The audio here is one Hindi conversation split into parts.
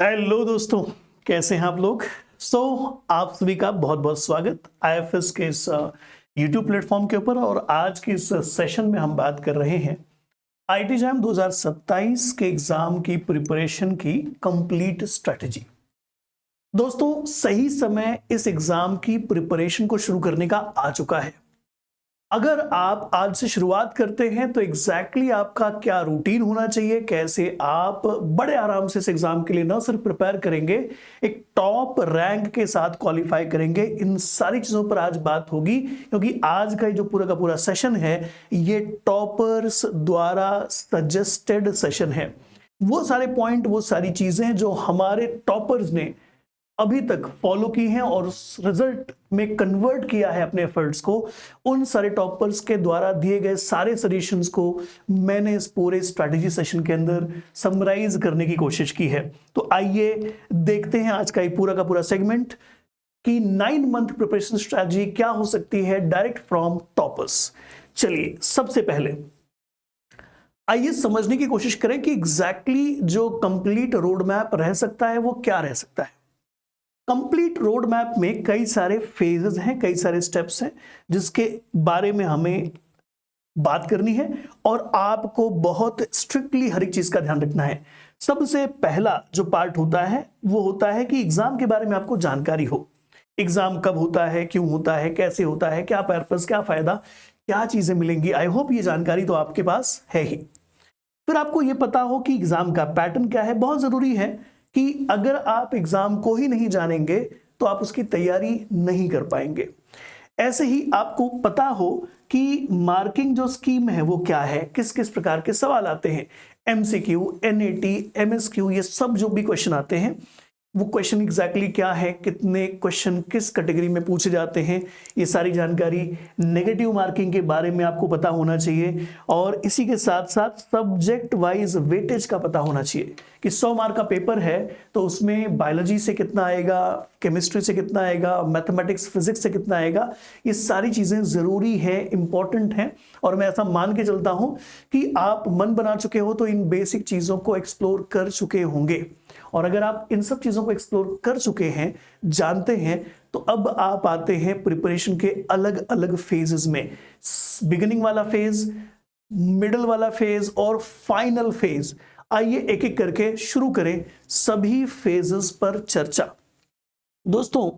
हेलो दोस्तों, कैसे हैं आप लोग। आप सभी का बहुत बहुत स्वागत आईएफएस के इस यूट्यूब प्लेटफॉर्म के ऊपर। और आज के इस सेशन में हम बात कर रहे हैं आईटी जैम 2027 के एग्जाम की प्रिपरेशन की कंप्लीट स्ट्रेटजी। दोस्तों, सही समय इस एग्जाम की प्रिपरेशन को शुरू करने का आ चुका है। अगर आप आज से शुरुआत करते हैं तो एग्जैक्टली आपका क्या रूटीन होना चाहिए, कैसे आप बड़े आराम से इस एग्जाम के लिए न सिर्फ प्रिपेयर करेंगे, एक टॉप रैंक के साथ क्वालिफाई करेंगे, इन सारी चीजों पर आज बात होगी। क्योंकि आज का जो पूरा का पूरा सेशन है ये टॉपर्स द्वारा सजेस्टेड सेशन है। वो सारे पॉइंट, वो सारी चीजें जो हमारे टॉपर्स ने अभी तक फॉलो की हैं और रिजल्ट में कन्वर्ट किया है अपने एफर्ट्स को, उन सारे टॉपर्स के द्वारा दिए गए सारे सजेशंस को मैंने इस पूरे स्ट्रैटेजी सेशन के अंदर समराइज करने की कोशिश की है। तो आइए देखते हैं आज का ये पूरा का पूरा सेगमेंट कि 9 मंथ प्रिपरेशन स्ट्रैटेजी क्या हो सकती है डायरेक्ट फ्रॉम टॉपर्स। चलिए, सबसे पहले आइए समझने की कोशिश करें कि एग्जैक्टली जो कंप्लीट रोड मैप रह सकता है वो क्या रह सकता है। कंप्लीट रोड मैप में कई सारे फेजेस हैं, कई सारे स्टेप्स हैं जिसके बारे में हमें बात करनी है और आपको बहुत स्ट्रिक्टली हर एक चीज का ध्यान रखना है। सबसे पहला जो पार्ट होता है वो होता है कि एग्जाम के बारे में आपको जानकारी हो। एग्जाम कब होता है, क्यों होता है, कैसे होता है, क्या पर्पस, क्या फायदा, क्या चीजें मिलेंगी। आई होप ये जानकारी तो आपके पास है ही। फिर आपको ये पता हो कि एग्जाम का पैटर्न क्या है। बहुत जरूरी है कि अगर आप एग्जाम को ही नहीं जानेंगे तो आप उसकी तैयारी नहीं कर पाएंगे। ऐसे ही आपको पता हो कि मार्किंग जो स्कीम है वो क्या है, किस किस प्रकार के सवाल आते हैं, एमसीक्यू, एनएटी, एमएसक्यू, ये सब जो भी क्वेश्चन आते हैं वो क्वेश्चन एग्जैक्टली क्या है, कितने क्वेश्चन किस कैटेगरी में पूछे जाते हैं, ये सारी जानकारी। नेगेटिव मार्किंग के बारे में आपको पता होना चाहिए और इसी के साथ साथ सब्जेक्ट वाइज वेटेज का पता होना चाहिए कि 100 मार्क का पेपर है तो उसमें बायोलॉजी से कितना आएगा, केमिस्ट्री से कितना आएगा, मैथमेटिक्स फिजिक्स से कितना आएगा। ये सारी चीजें जरूरी है, इंपॉर्टेंट हैं और मैं ऐसा मान के चलता हूं कि आप मन बना चुके हो तो इन बेसिक चीजों को एक्सप्लोर कर चुके होंगे। और अगर आप इन सब चीजों को एक्सप्लोर कर चुके हैं, जानते हैं, तो अब आप आते हैं प्रिपरेशन के अलग अलग फेजेस में। बिगिनिंग वाला फेज, मिडिल वाला फेज और फाइनल फेज। आइए एक एक करके शुरू करें सभी फेजेस पर चर्चा। दोस्तों,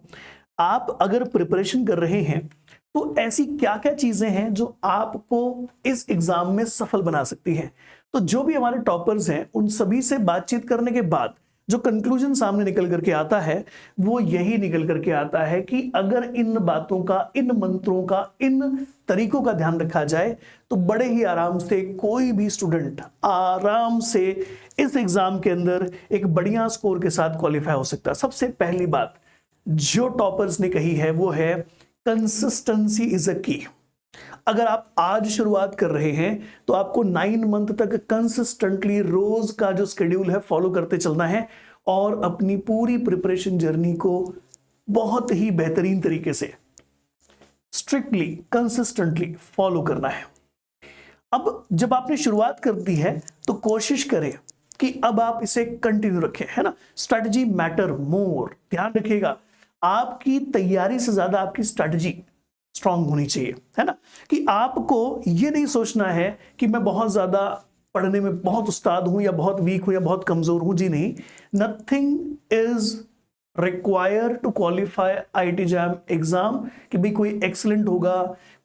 आप अगर प्रिपरेशन कर रहे हैं तो ऐसी क्या क्या चीजें हैं जो आपको इस एग्जाम में सफल बना सकती हैं। तो जो भी हमारे टॉपर्स हैं उन सभी से बातचीत करने के बाद जो कंक्लूजन सामने निकल करके आता है वो यही निकल करके आता है कि अगर इन बातों का, इन मंत्रों का, इन तरीकों का ध्यान रखा जाए तो बड़े ही आराम से कोई भी स्टूडेंट आराम से इस एग्जाम के अंदर एक बढ़िया स्कोर के साथ क्वालिफाई हो सकता है। सबसे पहली बात जो टॉपर्स ने कही है वो है कंसिस्टेंसी इज अ की। अगर आप आज शुरुआत कर रहे हैं तो आपको 9 मंथ तक कंसिस्टेंटली रोज का जो शेड्यूल है फॉलो करते चलना है और अपनी पूरी प्रिपरेशन जर्नी को बहुत ही बेहतरीन तरीके से स्ट्रिक्टली, कंसिस्टेंटली फॉलो करना है। अब जब आपने शुरुआत कर दी है तो कोशिश करें कि अब आप इसे कंटिन्यू रखें, है ना। Strategy matter more. ध्यान रखिएगा, आपकी तैयारी से ज्यादा आपकी स्ट्रेटजी स्ट्रांग होनी चाहिए, है ना। कि आपको ये नहीं सोचना है कि मैं बहुत ज्यादा पढ़ने में बहुत उस्ताद हूं या बहुत वीक हूं या बहुत कमजोर हूं। जी नहीं, nothing is required to qualify IIT JAM exam कि भाई कोई एक्सीलेंट होगा,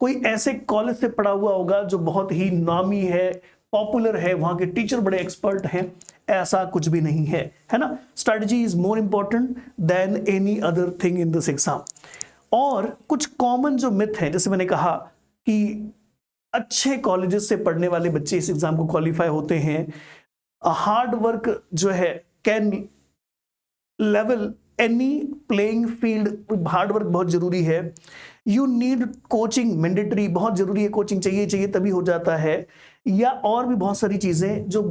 कोई ऐसे कॉलेज से पढ़ा हुआ होगा जो बहुत ही नामी है, पॉपुलर है, वहां के टीचर बड़े एक्सपर्ट हैं। ऐसा कुछ भी नहीं है ना। Strategy is more important than any other thing in this exam. और कुछ कॉमन जो मिथ है, जैसे मैंने कहा कि अच्छे कॉलेजेस से पढ़ने वाले बच्चे इस एग्जाम को क्वालिफाई होते हैं। हार्ड वर्क जो है can level any playing field. Hard work बहुत जरूरी है। यू नीड कोचिंग मैंडेटरी, बहुत जरूरी है, कोचिंग चाहिए तभी हो जाता है। या और भी बहुत सारी चीजें जो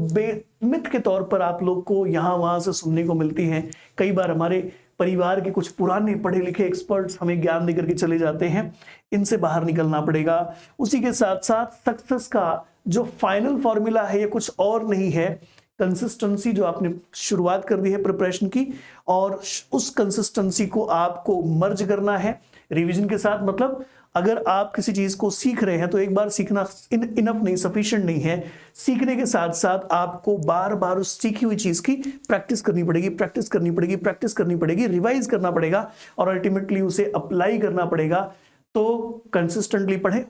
मिथ के तौर पर आप लोग को यहां वहां से सुनने को मिलती हैं। कई बार हमारे परिवार के कुछ पुराने पढ़े लिखे एक्सपर्ट्स हमें ज्ञान देकर के चले जाते हैं। इनसे बाहर निकलना पड़ेगा। उसी के साथ साथ सक्सेस का जो फाइनल फॉर्मूला है ये कुछ और नहीं है कंसिस्टेंसी जो आपने शुरुआत कर दी है प्रिपरेशन की, और उस कंसिस्टेंसी को आपको मर्ज करना है रिवीजन के साथ। मतलब अगर आप किसी चीज को सीख रहे हैं तो एक बार सीखना इनफ नहीं, सफिशिएंट नहीं है। सीखने के साथ साथ आपको बार बार उस सीखी हुई चीज की प्रैक्टिस करनी पड़ेगी, प्रैक्टिस करनी पड़ेगी, प्रैक्टिस करनी पड़ेगी, रिवाइज करना पड़ेगा और अल्टीमेटली उसे अप्लाई करना पड़ेगा। तो कंसिस्टेंटली पढ़ें,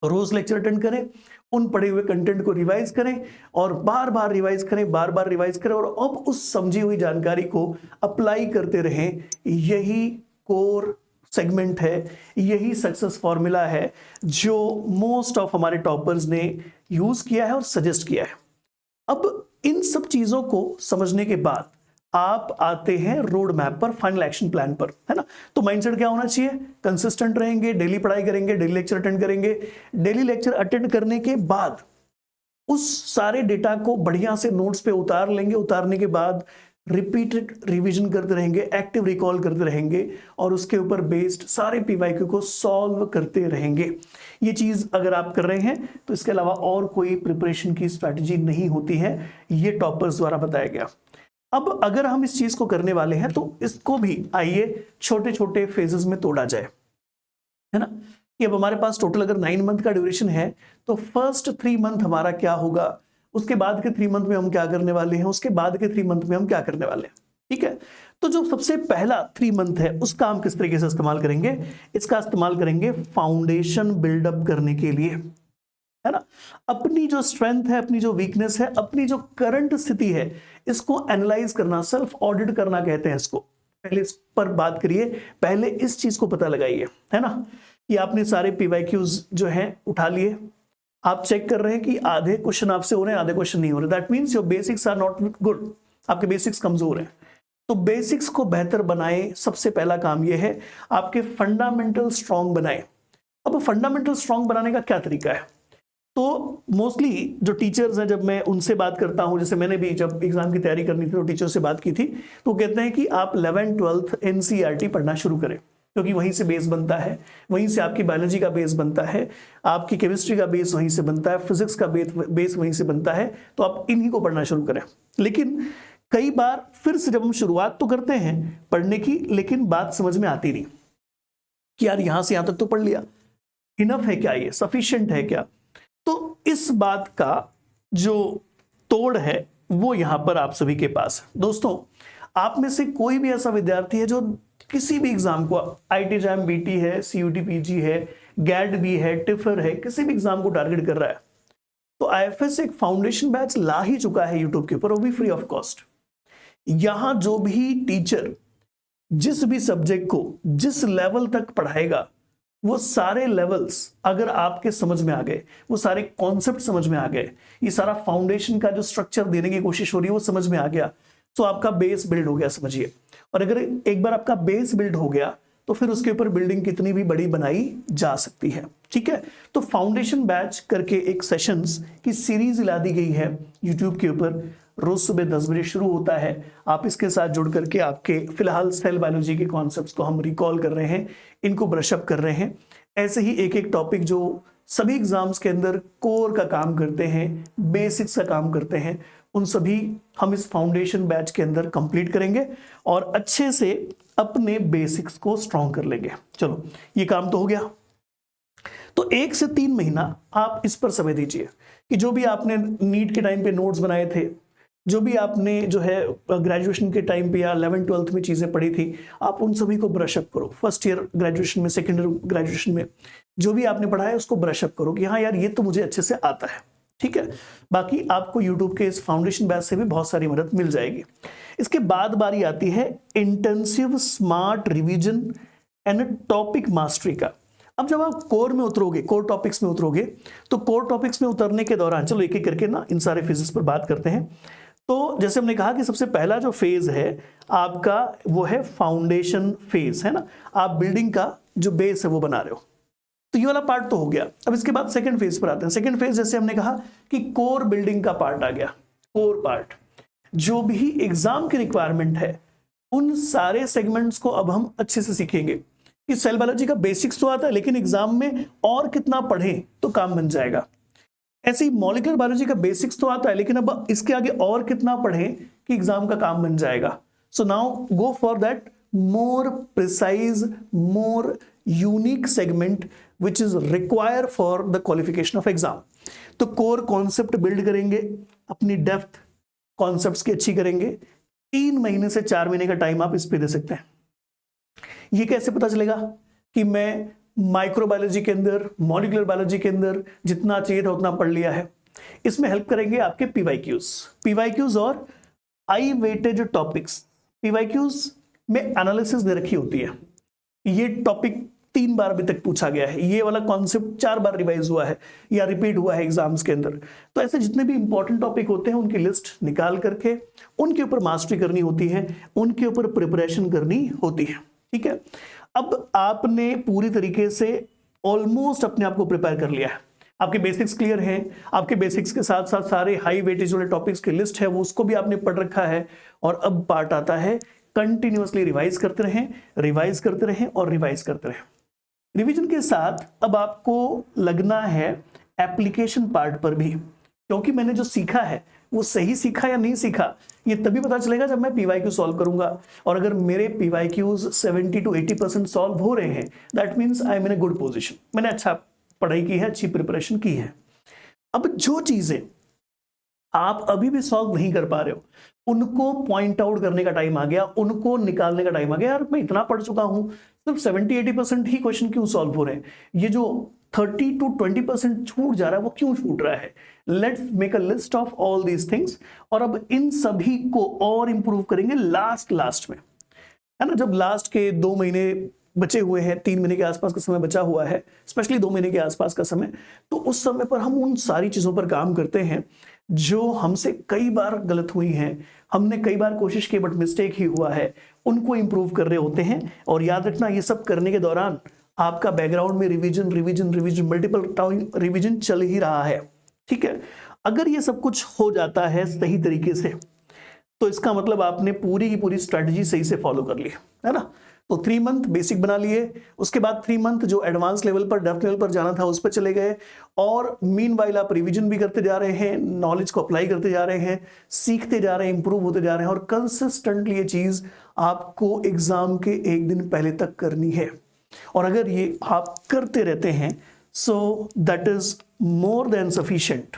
रोज लेक्चर अटेंड करें, उन पढ़े हुए कंटेंट को रिवाइज करें और बार बार रिवाइज करें, बार बार रिवाइज करें, और अब उस समझी हुई जानकारी को अप्लाई करते रहें। यही कोर सेगमेंट है, यही सक्सेस फॉर्मूला है जो मोस्ट ऑफ हमारे टॉपर्स ने यूज किया है और सजेस्ट किया है। अब इन सब चीजों को समझने के बाद आप आते हैं रोड मैप पर, फाइनल एक्शन प्लान पर, है ना। तो माइंडसेट क्या होना चाहिए? कंसिस्टेंट रहेंगे, डेली पढ़ाई करेंगे, डेली लेक्चर अटेंड करेंगे। डेली लेक्चर अटेंड करने के बाद उस सारे डेटा को बढ़िया से नोट्स पे उतार लेंगे। उतारने के बाद रिपीटेड रिवीजन करते रहेंगे, एक्टिव रिकॉल करते रहेंगे और उसके ऊपर बेस्ड सारे पीवाईक्यू को सॉल्व करते रहेंगे। ये चीज अगर आप कर रहे हैं तो इसके अलावा और कोई प्रिपरेशन की स्ट्रैटेजी नहीं होती है, ये टॉपर्स द्वारा बताया गया। अब अगर हम इस चीज को करने वाले हैं तो इसको भी आइए छोटे छोटे फेजेस में तोड़ा जाए, है ना। कि अब हमारे पास टोटल अगर 9 मंथ का ड्यूरेशन है तो फर्स्ट 3 मंथ हमारा क्या होगा, उसके बाद के 3 मंथ में हम क्या करने वाले हैं, उसके बाद के 3 मंथ में हम क्या करने वाले हैं, ठीक है। तो जो सबसे पहला 3 मंथ है उसका हम किस तरीके से इस्तेमाल करेंगे? इसका इस्तेमाल करेंगे फाउंडेशन बिल्डअप करने के लिए, है ना। अपनी जो स्ट्रेंथ है, अपनी जो वीकनेस है, अपनी जो करंट स्थिति है, इसको एनालाइज करना, सेल्फ ऑडिट करना कहते हैं इसको। पहले इस पर बात करिए, पहले इस चीज को पता लगाइए, है ना। कि आपने सारे पीवाईक्यूज जो हैं उठा लिए, आप चेक कर रहे हैं कि आधे क्वेश्चन आपसे हो रहे हैं, आधे क्वेश्चन नहीं हो रहे। That means your basics are not good, आपके बेसिक्स कमजोर हैं। तो बेसिक्स को बेहतर बनाएं। सबसे पहला काम यह है आपके फंडामेंटल स्ट्रांग बनाएं। अब फंडामेंटल स्ट्रांग बनाने का क्या तरीका है? तो मोस्टली जो टीचर्स हैं, जब मैं उनसे बात करता हूं, जैसे मैंने भी जब एग्जाम की तैयारी करनी थी तो टीचर से बात की थी, तो कहते हैं कि आप 11th 12th एनसीईआरटी पढ़ना शुरू करें, क्योंकि वहीं से बेस बनता है, वहीं से आपकी बायोलॉजी का बेस बनता है, आपकी केमिस्ट्री का बेस वहीं से बनता है, फिजिक्स का बेस वहीं से बनता है। तो आप इन्हीं को पढ़ना शुरू करें। लेकिन कई बार फिर से जब हम शुरुआत तो करते हैं पढ़ने की, लेकिन बात समझ में आती नहीं कि यार यहां से यहां तक तो पढ़ लिया, इनफ है क्या, ये सफिशिएंट है क्या? तो इस बात का जो तोड़ है वो यहां पर आप सभी के पास है। दोस्तों, आप में से कोई भी ऐसा विद्यार्थी है जो किसी भी एग्जाम को, आईटी जैम बीटी है, सीयूटी पीजी है, गैट भी है, टिफर है, किसी भी एग्जाम को टारगेट कर रहा है, तो आईएफएस एक फाउंडेशन बैच ला ही चुका है यूट्यूब के ऊपर, वो भी फ्री ऑफ कॉस्ट। यहां जो भी टीचर जिस भी सब्जेक्ट को जिस लेवल तक पढ़ाएगा, वो सारे लेवल्स अगर आपके समझ में आ गए, वो सारे कॉन्सेप्ट समझ में आ गए, ये सारा फाउंडेशन का जो स्ट्रक्चर देने की कोशिश हो रही है वो समझ में आ गया, तो आपका बेस बिल्ड हो गया, समझिए। और अगर एक बार आपका बेस बिल्ड हो गया तो फिर उसके ऊपर बिल्डिंग कितनी भी बड़ी बनाई जा सकती है, ठीक है। तो फाउंडेशन बैच करके एक सेशंस की सीरीज ला दी गई है यूट्यूब के ऊपर, रोज सुबह 10 बजे शुरू होता है। आप इसके साथ जुड़ करके आपके फिलहाल सेल बायोलॉजी के कॉन्सेप्ट्स को हम रिकॉल कर रहे हैं, इनको ब्रशअप कर रहे हैं। ऐसे ही एक एक टॉपिक जो सभी एग्जाम्स के अंदर कोर का काम करते हैं, बेसिक्स का काम करते हैं, उन सभी हम इस फाउंडेशन बैच के अंदर कंप्लीट करेंगे और अच्छे से अपने बेसिक्स को स्ट्रॉन्ग कर लेंगे। चलो, ये काम तो हो गया। तो 1 से 3 महीना आप इस पर समय दीजिए कि जो भी आपने नीट के टाइम पे नोट्स बनाए थे, जो भी आपने जो है ग्रेजुएशन के टाइम पे या 11th 12th में चीजें पढ़ी थी, आप उन सभी को ब्रशअप करो। फर्स्ट ईयर ग्रेजुएशन में, सेकेंड ईयर ग्रेजुएशन में जो भी आपने पढ़ा है उसको ब्रशअप करो कि हाँ यार, ये तो मुझे अच्छे से आता है, ठीक है। बाकी आपको यूट्यूब के इस फाउंडेशन बैच से भी बहुत सारी मदद मिल जाएगी। इसके बाद बारी आती है intensive smart revision and topic mastery का। अब जब आप कोर में उतरोगे, कोर टॉपिक्स में उतरोगे, तो कोर टॉपिक्स में उतरने के दौरान, चलो एक एक करके ना इन सारे फेजेस पर बात करते हैं। तो जैसे हमने कहा कि सबसे पहला जो फेज है आपका वो है फाउंडेशन फेज, है ना। आप बिल्डिंग का जो बेस है वो बना रहे हो, तो ये वाला पार्ट तो हो गया। अब इसके बाद सेकंड फेज पर आते हैं। सेकंड फेज जैसे हमने कहा कि कोर बिल्डिंग का पार्ट आ गया। कोर पार्ट जो भी एग्जाम की रिक्वायरमेंट है, उन सारे सेगमेंट्स को अब हम अच्छे से सीखेंगे कि सेल बायोलॉजी का बेसिक्स तो आता है, लेकिन एग्जाम में और कितना पढ़ें तो काम बन जाएगा। ऐसे ही मॉलिक्यूलर बायोलॉजी का बेसिक्स तो आता है, लेकिन अब इसके आगे और कितना पढ़ें कि एग्जाम का काम बन जाएगा। So now go for that more precise, more unique segment which is require for the qualification of exam. तो कोर कॉन्सेप्ट बिल्ड करेंगे, अपनी डेप्थ कॉन्सेप्ट्स की अच्छी करेंगे। 3 महीने से 4 महीने का टाइम आप इस पे दे सकते हैं। ये कैसे पता चलेगा कि मैं माइक्रोबायोलॉजी के अंदर, मॉलिक्यूलर बायोलॉजी के अंदर जितना चाहिए था उतना पढ़ लिया है? इसमें हेल्प करेंगे आपके पीवाईक्यूज और हाई वेटेज टॉपिक्स। पीवाईक्यूज में एनालिसिस दे रखी होती है। ये टॉपिक 3 बार अभी तक पूछा गया है, ये वाला कॉन्सेप्ट 4 बार रिवाइज हुआ है या रिपीट हुआ है एग्जाम्स के अंदर। तो ऐसे जितने भी इंपॉर्टेंट टॉपिक होते हैं उनकी लिस्ट निकाल करके उनके ऊपर मास्टरी करनी होती है, उनके ऊपर प्रिपरेशन करनी होती है। ठीक है, अब आपने पूरी तरीके से ऑलमोस्ट अपने आप को प्रिपेयर कर लिया है, आपके बेसिक्स क्लियर हैं, आपके बेसिक्स के साथ साथ सारे हाई वेटेज वाले टॉपिक्स की लिस्ट है वो उसको भी आपने पढ़ रखा है। और अब पार्ट आता है कंटिन्यूअसली रिवाइज करते रहें, रिवाइज करते रहें और रिवाइज करते रहें। रिवीजन के साथ अब आपको लगना है एप्लीकेशन पार्ट पर भी, क्योंकि मैंने जो सीखा है वो सही सीखा या नहीं सीखा ये तभी पता चलेगा जब मैं पीवाईक्यू सॉल्व करूंगा। और अगर मेरे पीवाईक्यूज 70 to 80% सॉल्व हो रहे हैं, that means I am in a good position, मैंने अच्छा पढ़ाई की है, अच्छी प्रिपरेशन की है। अब जो चीजें आप अभी भी सॉल्व नहीं कर पा रहे हो उनको पॉइंट आउट करने का टाइम आ गया, उनको निकालने का टाइम आ गया। यार मैं इतना पढ़ चुका हूं, सिर्फ 70-80% ही क्वेश्चन क्यों सॉल्व हो रहे हैं, ये जो 30 to 20% छूट जा रहा है वो क्यों छूट रहा है? Let's make a list of all these things. और अब इन सभी को और इंप्रूव करेंगे लास्ट में, है ना। जब लास्ट के 2 महीने बचे हुए हैं, 3 महीने के आसपास का समय बचा हुआ है, स्पेशली 2 महीने के आसपास का समय, तो उस समय पर हम उन सारी चीजों पर काम करते हैं जो हमसे कई बार गलत हुई हैं, हमने कई बार कोशिश की बट मिस्टेक ही हुआ है, उनको इंप्रूव कर रहे होते हैं। और याद रखना ये सब करने के दौरान आपका बैकग्राउंड में रिवीजन मल्टीपल टाइम रिवीजन चल ही रहा है। ठीक है, अगर ये सब कुछ हो जाता है सही तरीके से तो इसका मतलब आपने पूरी की पूरी स्ट्रेटजी सही से फॉलो कर ली, है ना। तो 3 मंथ बेसिक बना लिए, उसके बाद 3 मंथ जो एडवांस लेवल पर, डेप्थ लेवल पर जाना था उस पर चले गए। और मीनवाइल आप रिवीजन भी करते जा रहे हैं, नॉलेज को अप्लाई करते जा रहे हैं, सीखते जा रहे हैं, इंप्रूव होते जा रहे हैं। और कंसिस्टेंटली ये चीज आपको एग्जाम के 1 दिन पहले तक करनी है। और अगर ये आप करते रहते हैं so that is more than sufficient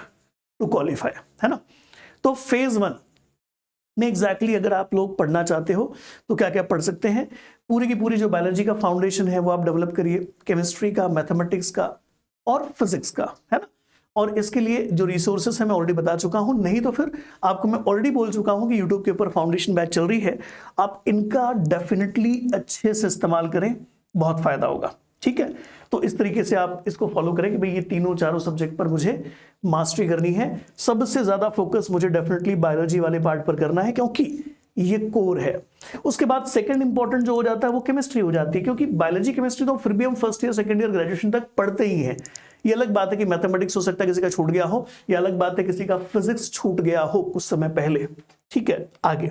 to qualify, है ना। तो फेज 1 में एग्जैक्टली अगर आप लोग पढ़ना चाहते हो तो क्या क्या पढ़ सकते हैं? पूरी की पूरी जो बायोलॉजी का फाउंडेशन है वो आप डेवलप करिए, केमिस्ट्री का, मैथमेटिक्स का और फिजिक्स का, है ना। और इसके लिए जो रिसोर्सेस है मैं ऑलरेडी बता चुका हूं, नहीं तो फिर आपको मैं ऑलरेडी बोल चुका हूं कि यूट्यूब के ऊपर फाउंडेशन बैच चल रही है, आप इनका डेफिनेटली अच्छे से इस्तेमाल करें, बहुत फायदा होगा। ठीक है, तो इस तरीके से आप इसको फॉलो करें कि भाई ये तीनों चारों सब्जेक्ट पर मुझे मास्टरी करनी है। सबसे ज्यादा फोकस मुझे डेफिनेटली बायोलॉजी वाले पार्ट पर करना है क्योंकि ये कोर है। उसके बाद सेकंड इंपॉर्टेंट जो हो जाता है वो केमिस्ट्री हो जाती है, क्योंकि बायोलॉजी केमिस्ट्री तो फिर भी हम first year, second year, graduation तक पढ़ते ही हैं। ये अलग बात है कि मैथमेटिक्स हो सकता है किसी का छूट गया हो, या अलग बात है किसी का फिजिक्स छूट गया हो कुछ समय पहले। ठीक है, आगे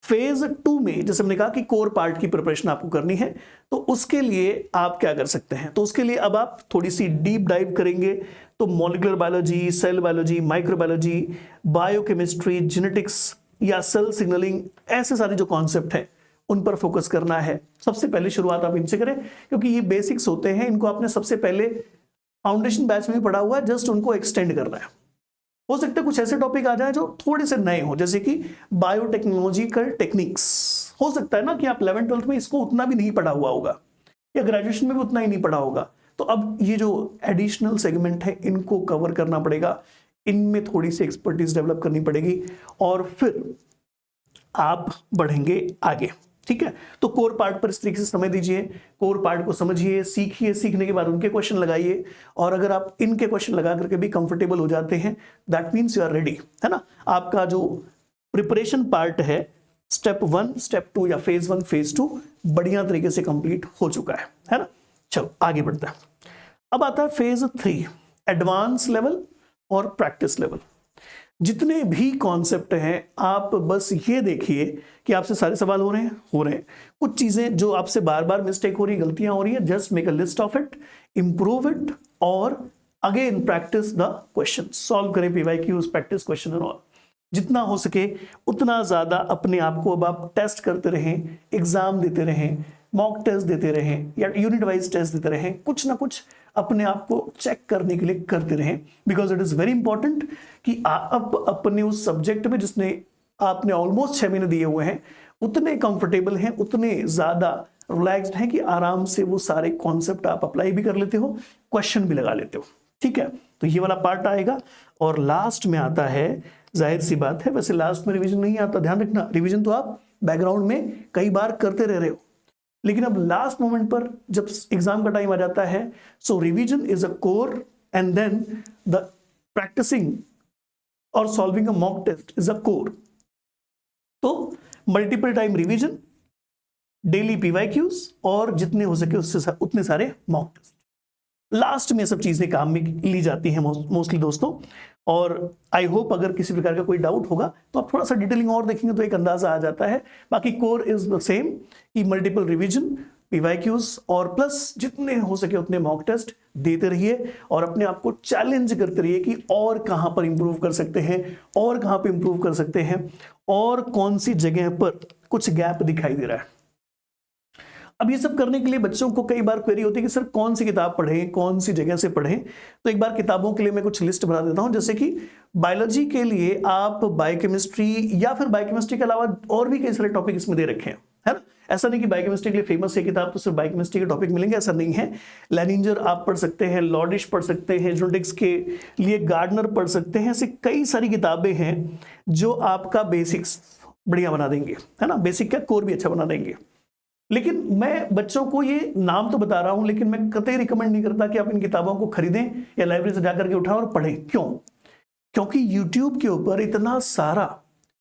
फेज 2 में जैसे हमने कहा कि कोर पार्ट की प्रिपरेशन आपको करनी है, तो उसके लिए आप क्या कर सकते हैं? तो उसके लिए अब आप थोड़ी सी डीप डाइव करेंगे, तो molecular biology, cell biology, microbiology, biochemistry, genetics या सेल सिग्नलिंग, ऐसे सारे जो कॉन्सेप्ट हैं उन पर फोकस करना है। सबसे पहले शुरुआत आप इनसे करें क्योंकि ये बेसिक्स होते हैं, इनको आपने सबसे पहले फाउंडेशन बैच में पढ़ा हुआ है, जस्ट उनको एक्सटेंड करना है। हो सकता है कुछ ऐसे टॉपिक आ जाए जो थोड़े से नए हो, जैसे कि बायोटेक्नोलॉजिकल टेक्निक्स। हो सकता है ना कि आप 11th-12th में इसको उतना भी नहीं पढ़ा हुआ होगा, या ग्रेजुएशन में भी उतना ही नहीं पढ़ा होगा। तो अब ये जो एडिशनल सेगमेंट है इनको कवर करना पड़ेगा, इनमें थोड़ी सी एक्सपर्टीज डेवलप करनी पड़ेगी और फिर आप बढ़ेंगे आगे। ठीक है, तो कोर पार्ट पर इस तरीके से समय दीजिए, कोर पार्ट को समझिए, सीखिए, सीखने के बाद उनके क्वेश्चन लगाइए। और अगर आप इनके क्वेश्चन लगा करके भी कंफर्टेबल हो जाते हैं, that means you are ready, है ना। आपका जो प्रिपरेशन पार्ट है स्टेप 1, स्टेप 2 या फेज 1, फेज 2 बढ़िया तरीके से कंप्लीट हो चुका है ना। चलो आगे बढ़ते हैं। अब आता है फेज 3, एडवांस लेवल और प्रैक्टिस लेवल। जितने भी कॉन्सेप्ट हैं आप बस ये देखिए कि आपसे सारे सवाल हो रहे हैं। कुछ चीजें जो आपसे बार बार मिस्टेक हो रही, गलतियां हो रही है, just make a list of it, improve it और again practice the question, solve करें PYQs, practice question and all. जितना हो सके उतना ज्यादा अपने आप को अब आप टेस्ट करते रहें, एग्जाम देते रहें, मॉक टेस्ट देते रहें या यूनिट वाइज टेस्ट देते रहें, कुछ ना कुछ अपने आप को चेक करने के लिए करते रहें, because it is very important कि आप अपने उस सब्जेक्ट में जिसने आपने ऑलमोस्ट 6 महीने दिए हुए हैं उतने कंफर्टेबल हैं, उतने ज्यादा रिलैक्स्ड हैं कि आराम से वो सारे कॉन्सेप्ट आप अप्लाई भी कर लेते हो, क्वेश्चन भी लगा लेते हो। ठीक है, तो ये वाला पार्ट आएगा। और लास्ट में आता है, जाहिर सी बात है, वैसे लास्ट में रिवीजन नहीं आता, ध्यान रखना, रिवीजन तो आप बैकग्राउंड में कई बार करते रह रहे हो, लेकिन अब लास्ट मोमेंट पर जब एग्जाम का टाइम आ जाता है, so revision is a core and then the practising और solving a mock test is a core. तो multiple time revision, daily PYQs और जितने हो सके उससे उतने सारे मॉक टेस्ट, लास्ट में सब चीजें काम में ली जाती हैं मोस्टली दोस्तों। और आई होप अगर किसी प्रकार का कोई डाउट होगा तो आप थोड़ा सा डिटेलिंग और देखेंगे तो एक अंदाजा आ जाता है। बाकी कोर इज द सेम कि मल्टीपल रिवीजन, पीवाईक्यूज और प्लस जितने हो सके उतने मॉक टेस्ट देते रहिए और अपने आप को चैलेंज करते रहिए कि और कहां पर इंप्रूव कर सकते हैं, और कहां पर इंप्रूव कर सकते हैं, और कौन सी जगह पर कुछ गैप दिखाई दे रहा है। अब ये सब करने के लिए बच्चों को कई बार क्वेरी होती है कि सर कौन सी किताब पढ़ें, कौन सी जगह से पढ़ें। तो एक बार किताबों के लिए मैं कुछ लिस्ट बना देता हूं, जैसे कि बायोलॉजी के लिए आप बायोकेमिस्ट्री या फिर बायोकेमिस्ट्री के अलावा और भी कई सारे टॉपिक इसमें दे रखे हैं, है ना। ऐसा नहीं कि बायोकेमिस्ट्री के लिए फेमस है किताब तो सिर्फ बायोकेमिस्ट्री के टॉपिक मिलेंगे, ऐसा नहीं है। लेनिंजर आप पढ़ सकते हैं, लॉडिश पढ़ सकते हैं, जेनेटिक्स के लिए गार्डनर पढ़ सकते हैं। ऐसी कई सारी किताबें हैं जो आपका बेसिक्स बढ़िया बना देंगे, है ना, बेसिक का कोर भी अच्छा बना देंगे। लेकिन मैं बच्चों को ये नाम तो बता रहा हूं, लेकिन मैं कतई रिकमेंड नहीं करता कि आप इन किताबों को खरीदें या लाइब्रेरी से जाकर के उठाएं और पढ़ें। क्यों? क्योंकि YouTube के ऊपर इतना सारा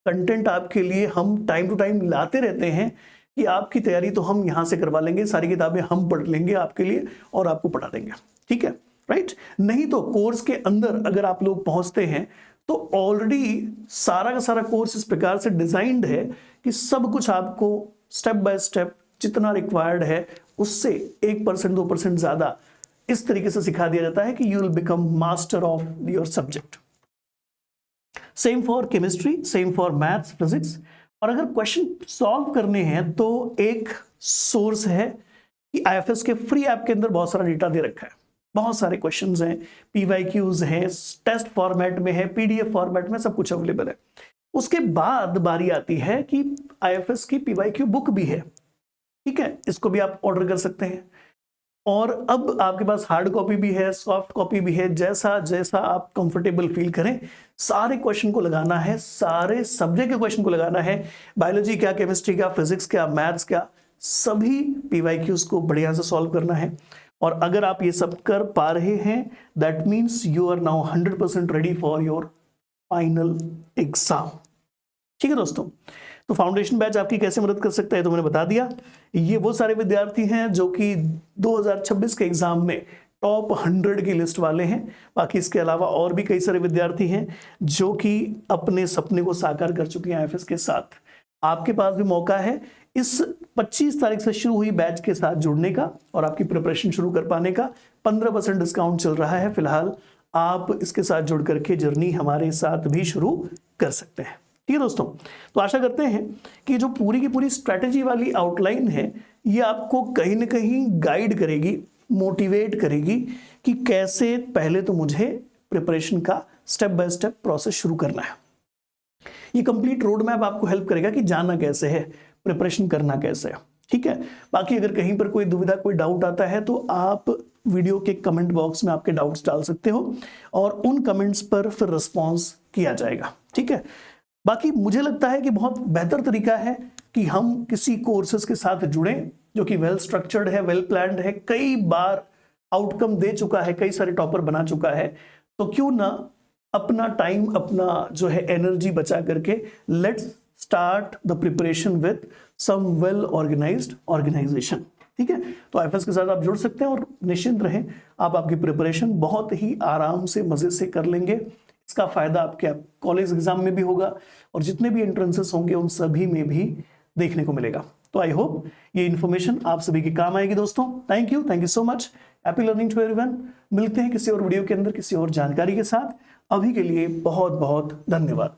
कंटेंट आपके लिए हम टाइम टू टाइम लाते रहते हैं कि आपकी तैयारी तो हम यहां से करवा लेंगे, सारी किताबें हम पढ़ लेंगे आपके लिए और आपको पढ़ा देंगे। ठीक है, राइट। नहीं तो कोर्स के अंदर अगर आप लोग पहुंचते हैं तो ऑलरेडी सारा का सारा कोर्स इस प्रकार से डिजाइंड है कि सब कुछ आपको स्टेप बाय स्टेप जितना रिक्वायर्ड है उससे 1% 2% ज्यादा इस तरीके से सिखा दिया जाता है कि you will become master of your subject. Same for chemistry, same for maths, physics. और अगर क्वेश्चन सॉल्व करने हैं तो एक सोर्स है कि आईएफएस के फ्री ऐप के अंदर बहुत सारा डेटा दे रखा है, बहुत सारे क्वेश्चंस हैं, पीवाईक्यूज हैं, टेस्ट फॉर्मेट में है, पीडीएफ फॉर्मेट में, सब कुछ अवेलेबल है। उसके बाद बारी आती है कि आईएफएस की पीवाईक्यू बुक भी है। ठीक है, इसको भी आप ऑर्डर कर सकते हैं। और अब आपके पास हार्ड कॉपी भी है, सॉफ्ट कॉपी भी है, जैसा जैसा आप कंफर्टेबल फील करें। सारे क्वेश्चन को लगाना है, सारे सब्जेक्ट के क्वेश्चन को लगाना है, बायोलॉजी क्या, केमिस्ट्री क्या, फिजिक्स क्या, मैथ्स क्या, सभी पीवाईक्यूज को बढ़िया से सॉल्व करना है। और अगर आप ये सब कर पा रहे हैं, that means you are now 100% ready for your final exam. ठीक है दोस्तों, तो फाउंडेशन बैच आपकी कैसे मदद कर सकता है तो मैंने बता दिया। ये वो सारे विद्यार्थी हैं जो कि 2026 के एग्जाम में टॉप 100 की लिस्ट वाले हैं। बाकी इसके अलावा और भी कई सारे विद्यार्थी हैं जो कि अपने सपने को साकार कर चुके हैं आईएफएस के साथ। आपके पास भी मौका है इस 25 तारीख से शुरू हुई बैच के साथ जुड़ने का और आपकी प्रिपरेशन शुरू कर पाने का। 15% डिस्काउंट चल रहा है फिलहाल, आप इसके साथ जुड़ करके जर्नी हमारे साथ भी शुरू कर सकते हैं। ठीक है दोस्तों, तो आशा करते हैं कि जो पूरी की पूरी स्ट्रैटेजी वाली आउटलाइन है ये आपको कहीं ना कहीं गाइड करेगी, मोटिवेट करेगी कि कैसे पहले तो मुझे प्रिपरेशन का स्टेप बाय स्टेप प्रोसेस शुरू करना है। ये कंप्लीट रोड मैप आपको हेल्प करेगा कि जाना कैसे है, प्रिपरेशन करना कैसे है। ठीक है, बाकी अगर कहीं पर कोई दुविधा, कोई डाउट आता है तो आप वीडियो के कमेंट बॉक्स में आपके डाउट्स डाल सकते हो और उन कमेंट्स पर फिर रिस्पॉन्स किया जाएगा। ठीक है, बाकी मुझे लगता है कि बहुत बेहतर तरीका है कि हम किसी कोर्सेज के साथ जुड़ें जो कि वेल स्ट्रक्चर्ड है, वेल प्लान्ड है, कई बार आउटकम दे चुका है, कई सारे टॉपर बना चुका है। तो क्यों ना अपना टाइम, अपना जो है एनर्जी बचा करके let's start the preparation with some well organised organisation. ठीक है, तो आईएफएस के साथ आप जुड़ सकते हैं और निश्चिंत रहें, आप आपकी प्रिपरेशन बहुत ही आराम से, मजे से कर लेंगे। इसका फायदा आपके कॉलेज एग्जाम में भी होगा और जितने भी एंट्रेंसेस होंगे उन सभी में भी देखने को मिलेगा। तो आई होप ये इन्फॉर्मेशन आप सभी के काम आएगी दोस्तों। Thank you so much. Happy learning to everyone. मिलते हैं किसी और वीडियो के अंदर किसी और जानकारी के साथ। अभी के लिए बहुत बहुत धन्यवाद।